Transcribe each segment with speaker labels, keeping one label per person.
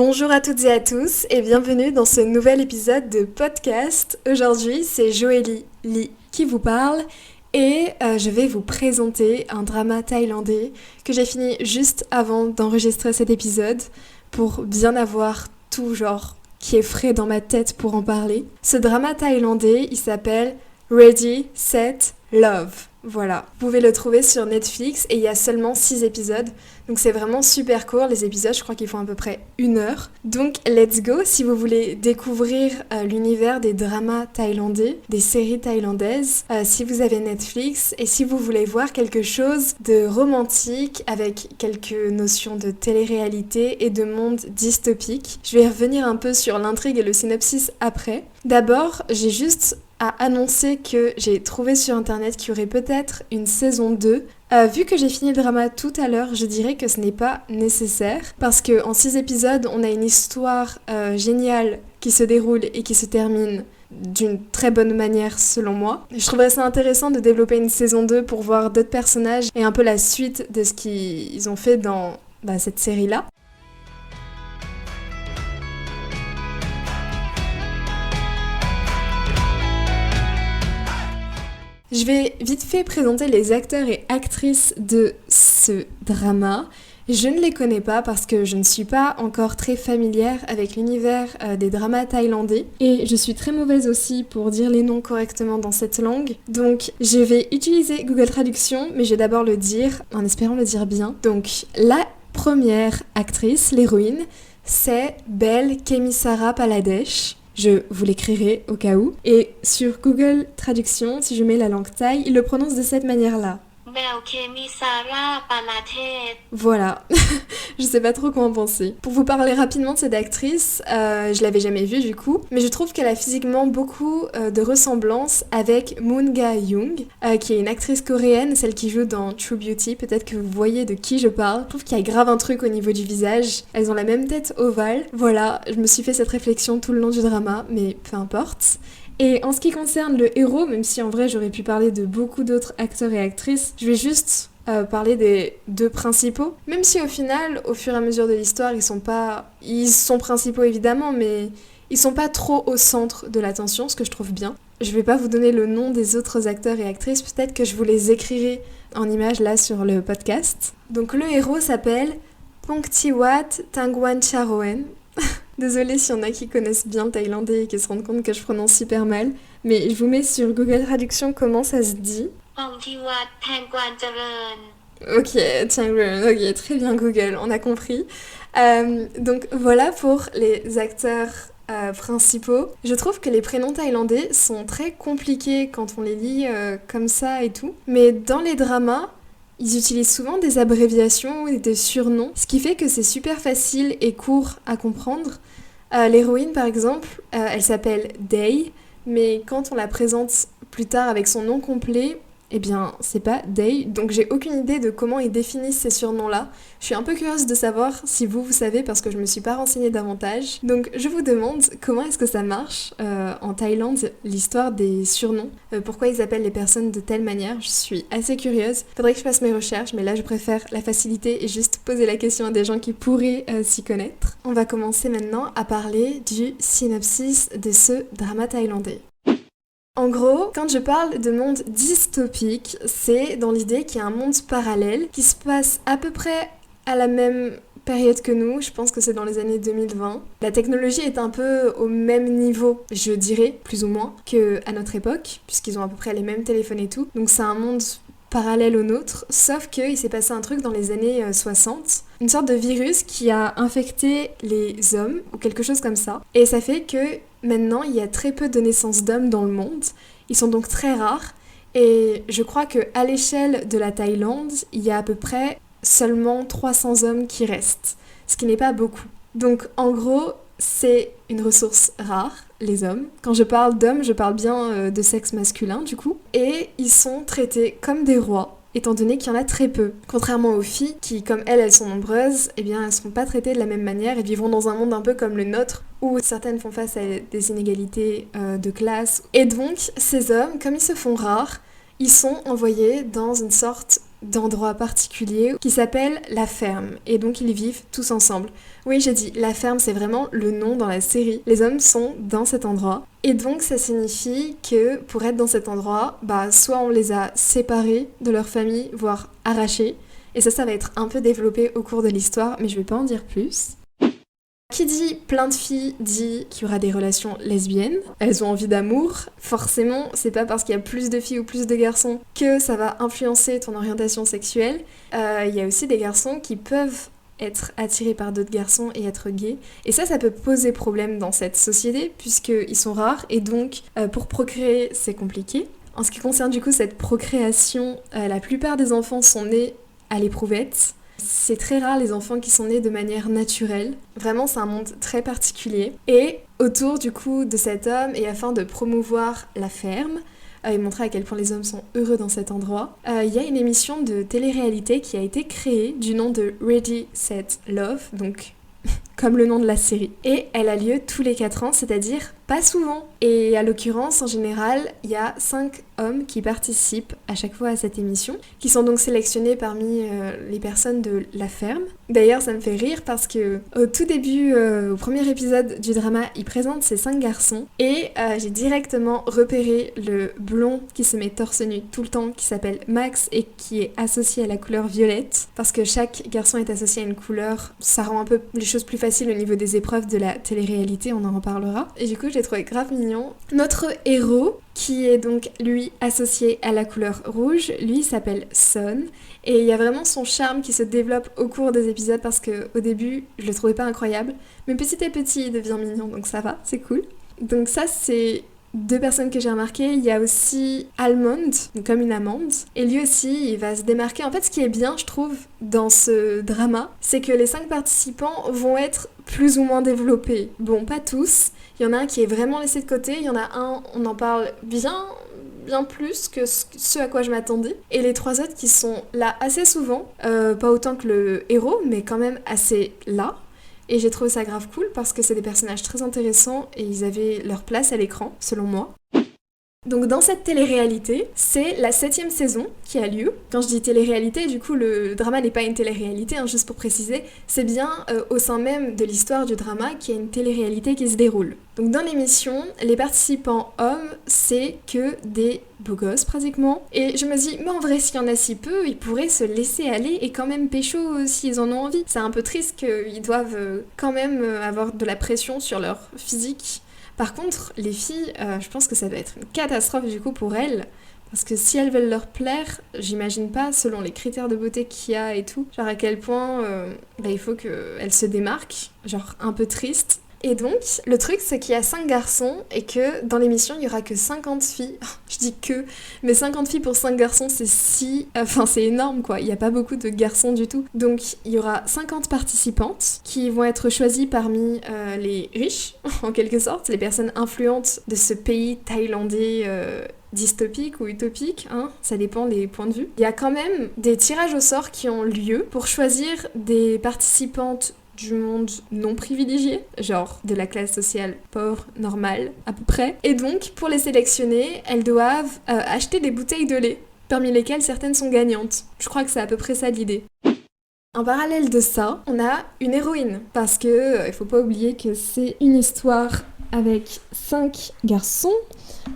Speaker 1: Bonjour à toutes et à tous et bienvenue dans ce nouvel épisode de podcast. Aujourd'hui, c'est Joélie Lee qui vous parle et je vais vous présenter un drama thaïlandais que j'ai fini juste avant d'enregistrer cet épisode pour bien avoir tout qui est frais dans ma tête pour en parler. Ce drama thaïlandais, il s'appelle Ready, Set, Love. Voilà, vous pouvez le trouver sur Netflix et il y a seulement 6 épisodes. Donc c'est vraiment super court, les épisodes, je crois qu'ils font à peu près 1 heure. Donc let's go, si vous voulez découvrir l'univers des dramas thaïlandais, des séries thaïlandaises, si vous avez Netflix et si vous voulez voir quelque chose de romantique avec quelques notions de télé-réalité et de monde dystopique. Je vais revenir un peu sur l'intrigue et le synopsis après. D'abord, j'ai juste à annoncer que j'ai trouvé sur internet qu'il y aurait peut-être une saison 2. Vu que j'ai fini le drama tout à l'heure, je dirais que ce n'est pas nécessaire parce qu'en 6 épisodes, on a une histoire géniale qui se déroule et qui se termine d'une très bonne manière selon moi. Je trouverais ça intéressant de développer une saison 2 pour voir d'autres personnages et un peu la suite de ce qu'ils ont fait dans cette série-là. Je vais vite fait présenter les acteurs et actrices de ce drama. Je ne les connais pas parce que je ne suis pas encore très familière avec l'univers des dramas thaïlandais et je suis très mauvaise aussi pour dire les noms correctement dans cette langue. Donc je vais utiliser Google Traduction, mais je vais d'abord le dire en espérant le dire bien. Donc la première actrice, l'héroïne, c'est Belle Kemisara Paladesh. Je vous l'écrirai au cas où. Et sur Google Traduction, si je mets la langue thaï, il le prononce de cette manière-là. Voilà, je sais pas trop quoi en penser. Pour vous parler rapidement de cette actrice, je l'avais jamais vue du coup, mais je trouve qu'elle a physiquement beaucoup de ressemblances avec Moon Ga-young, qui est une actrice coréenne, celle qui joue dans True Beauty, peut-être que vous voyez de qui je parle. Je trouve qu'il y a grave un truc au niveau du visage, elles ont la même tête ovale. Voilà, je me suis fait cette réflexion tout le long du drama, mais peu importe. Et en ce qui concerne le héros, même si en vrai j'aurais pu parler de beaucoup d'autres acteurs et actrices, je vais juste parler des 2 principaux. Même si au final, au fur et à mesure de l'histoire, ils sont principaux évidemment, mais ils sont pas trop au centre de l'attention, ce que je trouve bien. Je vais pas vous donner le nom des autres acteurs et actrices, peut-être que je vous les écrirai en images là sur le podcast. Donc le héros s'appelle Pongtiwat Tangwancharoen. Désolée s'il y en a qui connaissent bien le thaïlandais et qui se rendent compte que je prononce super mal, mais je vous mets sur Google Traduction comment ça se dit. Ok, ok, très bien Google, on a compris. Donc voilà pour les acteurs principaux. Je trouve que les prénoms thaïlandais sont très compliqués quand on les lit comme ça et tout, mais dans les dramas, ils utilisent souvent des abréviations et des surnoms, ce qui fait que c'est super facile et court à comprendre. L'héroïne, par exemple, elle s'appelle Day, mais quand on la présente plus tard avec son nom complet, eh bien, c'est pas Day, donc j'ai aucune idée de comment ils définissent ces surnoms-là. Je suis un peu curieuse de savoir si vous savez parce que je me suis pas renseignée davantage. Donc je vous demande comment est-ce que ça marche en Thaïlande, l'histoire des surnoms, pourquoi ils appellent les personnes de telle manière. Je suis assez curieuse. Faudrait que je fasse mes recherches, mais là je préfère la facilité et juste poser la question à des gens qui pourraient s'y connaître. On va commencer maintenant à parler du synopsis de ce drama thaïlandais. En gros, quand je parle de monde dystopique, c'est dans l'idée qu'il y a un monde parallèle qui se passe à peu près à la même période que nous, je pense que c'est dans les années 2020. La technologie est un peu au même niveau, je dirais, plus ou moins, qu'à notre époque, puisqu'ils ont à peu près les mêmes téléphones et tout. Donc c'est un monde parallèle au nôtre, sauf qu'il s'est passé un truc dans les années 60, une sorte de virus qui a infecté les hommes, ou quelque chose comme ça, et ça fait que maintenant il y a très peu de naissances d'hommes dans le monde, ils sont donc très rares, et je crois qu'à l'échelle de la Thaïlande, il y a à peu près seulement 300 hommes qui restent, ce qui n'est pas beaucoup. Donc en gros, c'est une ressource rare, les hommes. Quand je parle d'hommes, je parle bien de sexe masculin du coup. Et ils sont traités comme des rois, étant donné qu'il y en a très peu. Contrairement aux filles, qui comme elles sont nombreuses, eh bien elles seront pas traitées de la même manière et vivront dans un monde un peu comme le nôtre, où certaines font face à des inégalités de classe. Et donc, ces hommes, comme ils se font rares, ils sont envoyés dans une sorte d'endroit particulier qui s'appelle la ferme. Et donc ils vivent tous ensemble. Oui, j'ai dit, la ferme, c'est vraiment le nom dans la série. Les hommes sont dans cet endroit. Et donc ça signifie que pour être dans cet endroit, soit on les a séparés de leur famille, voire arrachés. Et ça va être un peu développé au cours de l'histoire, mais je vais pas en dire plus. Qui dit plein de filles dit qu'il y aura des relations lesbiennes. Elles ont envie d'amour. Forcément, c'est pas parce qu'il y a plus de filles ou plus de garçons que ça va influencer ton orientation sexuelle. Il y a aussi des garçons qui peuvent être attirés par d'autres garçons et être gays. Et ça peut poser problème dans cette société puisqu'ils sont rares et donc pour procréer, c'est compliqué. En ce qui concerne du coup cette procréation, la plupart des enfants sont nés à l'éprouvette. C'est très rare les enfants qui sont nés de manière naturelle. Vraiment, c'est un monde très particulier. Et autour du coup de cet homme, et afin de promouvoir la ferme, et montrer à quel point les hommes sont heureux dans cet endroit, il y a une émission de télé-réalité qui a été créée du nom de Ready, Set, Love, donc comme le nom de la série. Et elle a lieu tous les 4 ans, c'est-à-dire pas souvent. Et à l'occurrence, en général, il y a 5 hommes qui participent à chaque fois à cette émission, qui sont donc sélectionnés parmi les personnes de la ferme. D'ailleurs, ça me fait rire parce que au tout début, au premier épisode du drama, ils présentent ces 5 garçons et j'ai directement repéré le blond qui se met torse nu tout le temps, qui s'appelle Max et qui est associé à la couleur violette, parce que chaque garçon est associé à une couleur. Ça rend un peu les choses plus faciles au niveau des épreuves de la télé-réalité, on en reparlera. Et du coup, j'ai trouvé grave mignon. Notre héros, qui est donc lui associé à la couleur rouge, lui s'appelle Son, et il y a vraiment son charme qui se développe au cours des épisodes parce que au début je le trouvais pas incroyable, mais petit à petit il devient mignon, donc ça va, c'est cool. Donc ça c'est 2 personnes que j'ai remarquées. Il y a aussi Almond, comme une amande, et lui aussi il va se démarquer. En fait, ce qui est bien je trouve dans ce drama, c'est que les 5 participants vont être plus ou moins développés. Bon, pas tous. Il y en a un qui est vraiment laissé de côté, il y en a un, on en parle bien plus que ce à quoi je m'attendais. Et les 3 autres qui sont là assez souvent, pas autant que le héros, mais quand même assez là. Et j'ai trouvé ça grave cool parce que c'est des personnages très intéressants et ils avaient leur place à l'écran, selon moi. Donc dans cette télé-réalité, c'est la 7e saison qui a lieu. Quand je dis télé-réalité, du coup le drama n'est pas une télé-réalité, juste pour préciser, c'est bien au sein même de l'histoire du drama qu'il y a une télé-réalité qui se déroule. Donc dans l'émission, les participants hommes, c'est que des beaux gosses pratiquement. Et je me dis, mais en vrai s'il y en a si peu, ils pourraient se laisser aller et quand même pécho s'ils en ont envie. C'est un peu triste qu'ils doivent quand même avoir de la pression sur leur physique. Par contre, les filles, je pense que ça va être une catastrophe du coup pour elles, parce que si elles veulent leur plaire, j'imagine pas, selon les critères de beauté qu'il y a et tout, genre à quel point il faut qu'elles se démarquent, genre un peu triste. Et donc, le truc, c'est qu'il y a 5 garçons et que dans l'émission, il y aura que 50 filles. Je dis que, mais 50 filles pour 5 garçons, c'est énorme, quoi. Il n'y a pas beaucoup de garçons du tout. Donc, il y aura 50 participantes qui vont être choisies parmi les riches, en quelque sorte, les personnes influentes de ce pays thaïlandais dystopique ou utopique, ça dépend des points de vue. Il y a quand même des tirages au sort qui ont lieu pour choisir des participantes du monde non privilégié, genre de la classe sociale pauvre, normale, à peu près. Et donc, pour les sélectionner, elles doivent acheter des bouteilles de lait, parmi lesquelles certaines sont gagnantes. Je crois que c'est à peu près ça l'idée. En parallèle de ça, on a une héroïne, parce que il faut pas oublier que c'est une histoire avec 5 garçons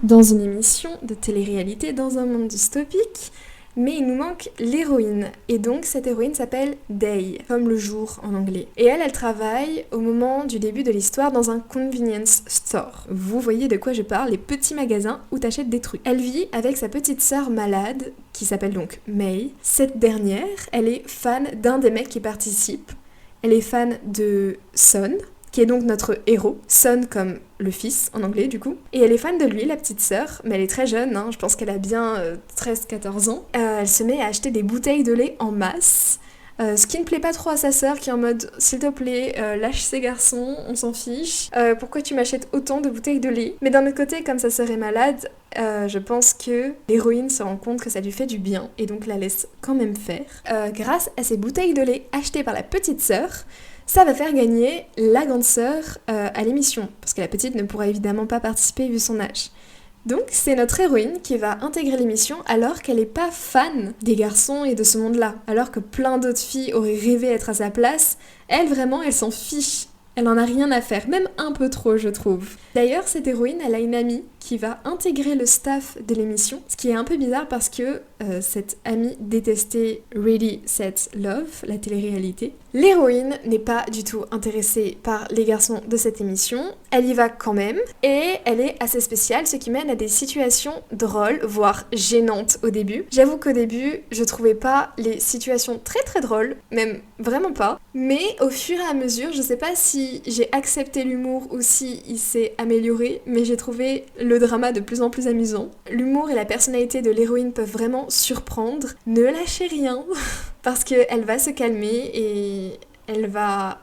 Speaker 1: dans une émission de télé-réalité dans un monde dystopique. Mais il nous manque l'héroïne, et donc cette héroïne s'appelle Day, comme le jour en anglais. Et elle travaille au moment du début de l'histoire dans un convenience store. Vous voyez de quoi je parle, les petits magasins où t'achètes des trucs. Elle vit avec sa petite sœur malade, qui s'appelle donc May. Cette dernière, elle est fan d'un des mecs qui participent. Elle est fan de Son, qui est donc notre héros, Son comme le fils en anglais du coup. Et elle est fan de lui, la petite sœur, mais elle est très jeune, je pense qu'elle a bien 13-14 ans. Elle se met à acheter des bouteilles de lait en masse, ce qui ne plaît pas trop à sa sœur qui est en mode « S'il te plaît, lâche ces garçons, on s'en fiche, pourquoi tu m'achètes autant de bouteilles de lait ?» Mais d'un autre côté, comme sa sœur est malade, je pense que l'héroïne se rend compte que ça lui fait du bien et donc la laisse quand même faire. Grâce à ces bouteilles de lait achetées par la petite sœur, ça va faire gagner la grande sœur à l'émission, parce que la petite ne pourra évidemment pas participer vu son âge. Donc c'est notre héroïne qui va intégrer l'émission alors qu'elle n'est pas fan des garçons et de ce monde-là. Alors que plein d'autres filles auraient rêvé être à sa place, elle vraiment, elle s'en fiche. Elle en a rien à faire, même un peu trop je trouve. D'ailleurs, cette héroïne, elle a une amie qui va intégrer le staff de l'émission, ce qui est un peu bizarre parce que cette amie détestait Ready, Set, Love, la télé-réalité. L'héroïne n'est pas du tout intéressée par les garçons de cette émission, elle y va quand même, et elle est assez spéciale, ce qui mène à des situations drôles, voire gênantes au début. J'avoue qu'au début, je trouvais pas les situations très très drôles, même vraiment pas, mais au fur et à mesure, je sais pas si j'ai accepté l'humour ou si il s'est amélioré, mais j'ai trouvé le drama de plus en plus amusant. L'humour et la personnalité de l'héroïne peuvent vraiment surprendre. Ne lâchez rien, parce qu'elle va se calmer et elle va...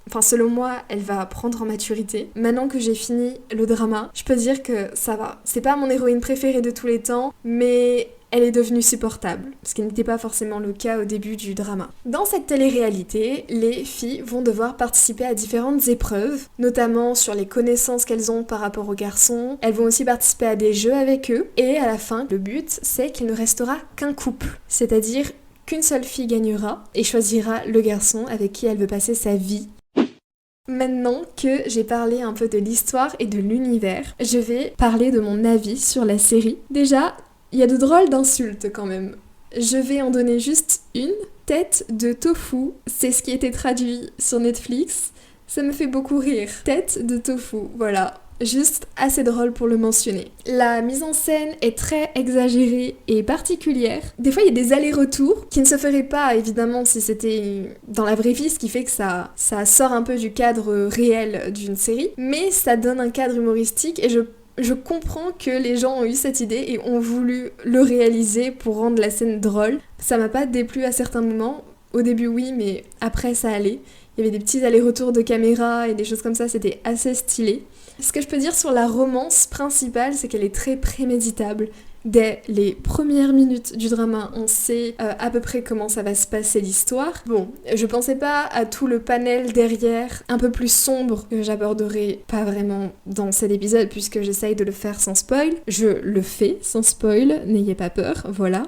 Speaker 1: Enfin, selon moi, elle va prendre en maturité. Maintenant que j'ai fini le drama, je peux dire que ça va. C'est pas mon héroïne préférée de tous les temps, mais elle est devenue supportable, ce qui n'était pas forcément le cas au début du drama. Dans cette télé-réalité, les filles vont devoir participer à différentes épreuves, notamment sur les connaissances qu'elles ont par rapport aux garçons. Elles vont aussi participer à des jeux avec eux, et à la fin, le but, c'est qu'il ne restera qu'un couple, c'est-à-dire qu'une seule fille gagnera et choisira le garçon avec qui elle veut passer sa vie. Maintenant que j'ai parlé un peu de l'histoire et de l'univers, je vais parler de mon avis sur la série. Déjà, il y a de drôles d'insultes quand même. Je vais en donner juste une. Tête de tofu, c'est ce qui était traduit sur Netflix. Ça me fait beaucoup rire. Tête de tofu, voilà. Juste assez drôle pour le mentionner. La mise en scène est très exagérée et particulière. Des fois, il y a des allers-retours qui ne se feraient pas, évidemment, si c'était dans la vraie vie, ce qui fait que ça sort un peu du cadre réel d'une série. Mais ça donne un cadre humoristique et je comprends que les gens ont eu cette idée et ont voulu le réaliser pour rendre la scène drôle. Ça m'a pas déplu à certains moments. Au début, oui, mais après, ça allait. Il y avait des petits allers-retours de caméra et des choses comme ça, c'était assez stylé. Ce que je peux dire sur la romance principale, c'est qu'elle est très préméditable. Dès les premières minutes du drama, on sait à peu près comment ça va se passer l'histoire. Bon, je pensais pas à tout le panel derrière, un peu plus sombre, que j'aborderai pas vraiment dans cet épisode, puisque j'essaye de le faire sans spoil. Je le fais sans spoil, n'ayez pas peur, voilà.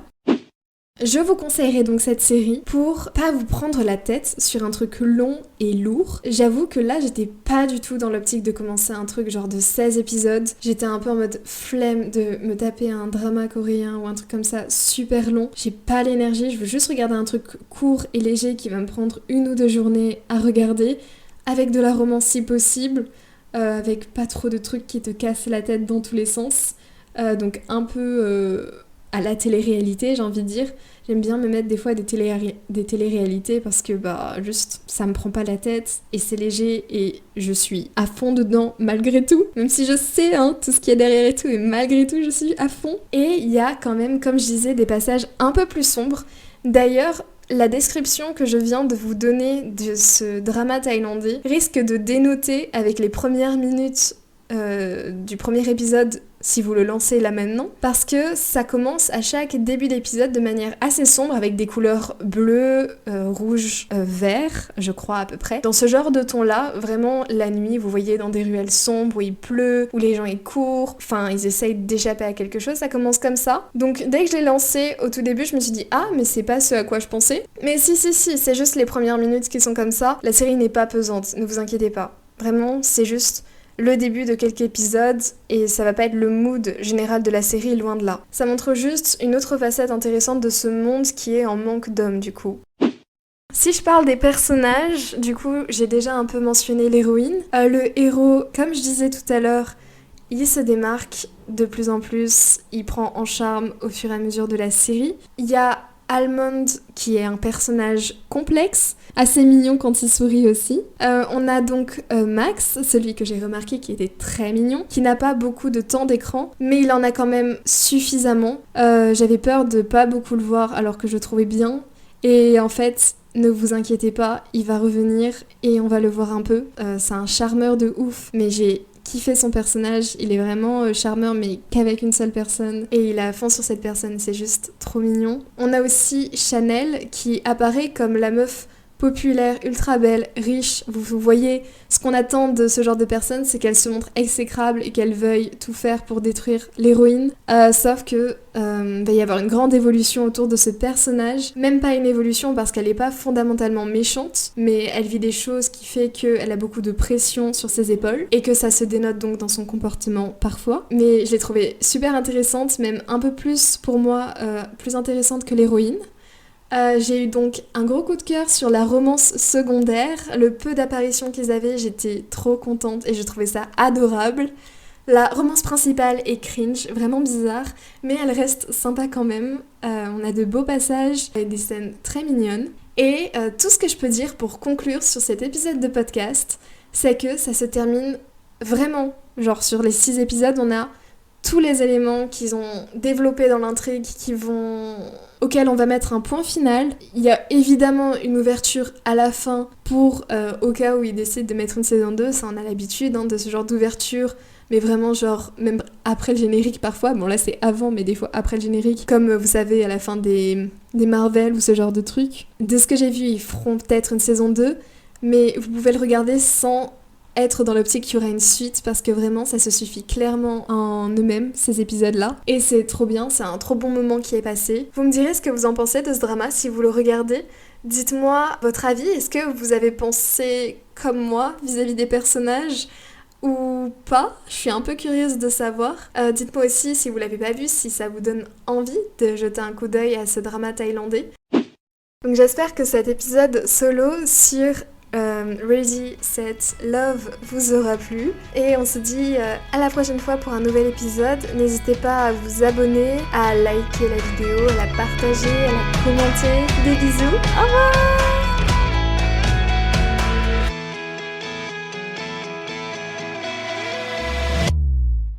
Speaker 1: Je vous conseillerais donc cette série pour pas vous prendre la tête sur un truc long et lourd. J'avoue que là, j'étais pas du tout dans l'optique de commencer un truc genre de 16 épisodes. J'étais un peu en mode flemme de me taper un drama coréen ou un truc comme ça super long. J'ai pas l'énergie, je veux juste regarder un truc court et léger qui va me prendre 1 ou 2 journées à regarder, avec de la romance si possible, avec pas trop de trucs qui te cassent la tête dans tous les sens. Donc un peu... à la télé-réalité, j'ai envie de dire. J'aime bien me mettre des fois des télé-réalités parce que juste ça me prend pas la tête et c'est léger et je suis à fond dedans malgré tout. Même si je sais tout ce qu'il y a derrière et tout, et malgré tout je suis à fond. Et il y a quand même, comme je disais, des passages un peu plus sombres. D'ailleurs, la description que je viens de vous donner de ce drama thaïlandais risque de dénoter avec les premières minutes du premier épisode si vous le lancez là maintenant, parce que ça commence à chaque début d'épisode de manière assez sombre avec des couleurs bleues, rouges, vert, je crois à peu près. Dans ce genre de ton-là, vraiment la nuit, vous voyez dans des ruelles sombres où il pleut, où les gens y courent, enfin ils essayent d'échapper à quelque chose, ça commence comme ça. Donc dès que je l'ai lancé au tout début, je me suis dit ah mais c'est pas ce à quoi je pensais. Mais si, c'est juste les premières minutes qui sont comme ça. La série n'est pas pesante, ne vous inquiétez pas. Vraiment, c'est juste le début de quelques épisodes et ça va pas être le mood général de la série, loin de là. Ça montre juste une autre facette intéressante de ce monde qui est en manque d'hommes du coup. Si je parle des personnages, du coup j'ai déjà un peu mentionné l'héroïne. Le héros, comme je disais tout à l'heure, il se démarque de plus en plus, il prend en charme au fur et à mesure de la série. Il y a Almond qui est un personnage complexe, assez mignon quand il sourit aussi. On a donc Max, celui que j'ai remarqué qui était très mignon, qui n'a pas beaucoup de temps d'écran, mais il en a quand même suffisamment. J'avais peur de pas beaucoup le voir alors que je trouvais bien. Et en fait, ne vous inquiétez pas, il va revenir et on va le voir un peu. C'est un charmeur de ouf, mais j'ai kiffé son personnage, il est vraiment charmeur mais qu'avec une seule personne et il est à fond sur cette personne, c'est juste trop mignon. On a aussi Chanel qui apparaît comme la meuf populaire, ultra belle, riche. Vous voyez, ce qu'on attend de ce genre de personne, c'est qu'elle se montre exécrable et qu'elle veuille tout faire pour détruire l'héroïne. Sauf que va y avoir une grande évolution autour de ce personnage. Même pas une évolution parce qu'elle est pas fondamentalement méchante, mais elle vit des choses qui fait qu'elle a beaucoup de pression sur ses épaules et que ça se dénote donc dans son comportement parfois. Mais je l'ai trouvée super intéressante, même un peu plus pour moi, plus intéressante que l'héroïne. J'ai eu donc un gros coup de cœur sur la romance secondaire. Le peu d'apparitions qu'ils avaient, j'étais trop contente et je trouvais ça adorable. La romance principale est cringe, vraiment bizarre, mais elle reste sympa quand même. On a de beaux passages et des scènes très mignonnes. Et tout ce que je peux dire pour conclure sur cet épisode de podcast, c'est que ça se termine vraiment. Genre sur les 6 épisodes, on a tous les éléments qu'ils ont développés dans l'intrigue auxquels on va mettre un point final. Il y a évidemment une ouverture à la fin pour au cas où ils décident de mettre une saison 2, ça on a l'habitude de ce genre d'ouverture, mais vraiment genre même après le générique parfois, bon là c'est avant mais des fois après le générique, comme vous savez à la fin des Marvel ou ce genre de trucs. De ce que j'ai vu, ils feront peut-être une saison 2, mais vous pouvez le regarder sans être dans l'optique qu'il y aura une suite parce que vraiment ça se suffit clairement en eux-mêmes ces épisodes-là et c'est trop bien, c'est un trop bon moment qui est passé. Vous me direz ce que vous en pensez de ce drama si vous le regardez. Dites-moi votre avis, est-ce que vous avez pensé comme moi vis-à-vis des personnages ou pas? Je suis un peu curieuse de savoir. Dites-moi aussi si vous l'avez pas vu, si ça vous donne envie de jeter un coup d'œil à ce drama thaïlandais. Donc j'espère que cet épisode solo sur Ready, Set, Love vous aura plu et on se dit à la prochaine fois pour un nouvel épisode. N'hésitez pas à vous abonner, à liker la vidéo, à la partager, à la commenter. Des bisous, au revoir.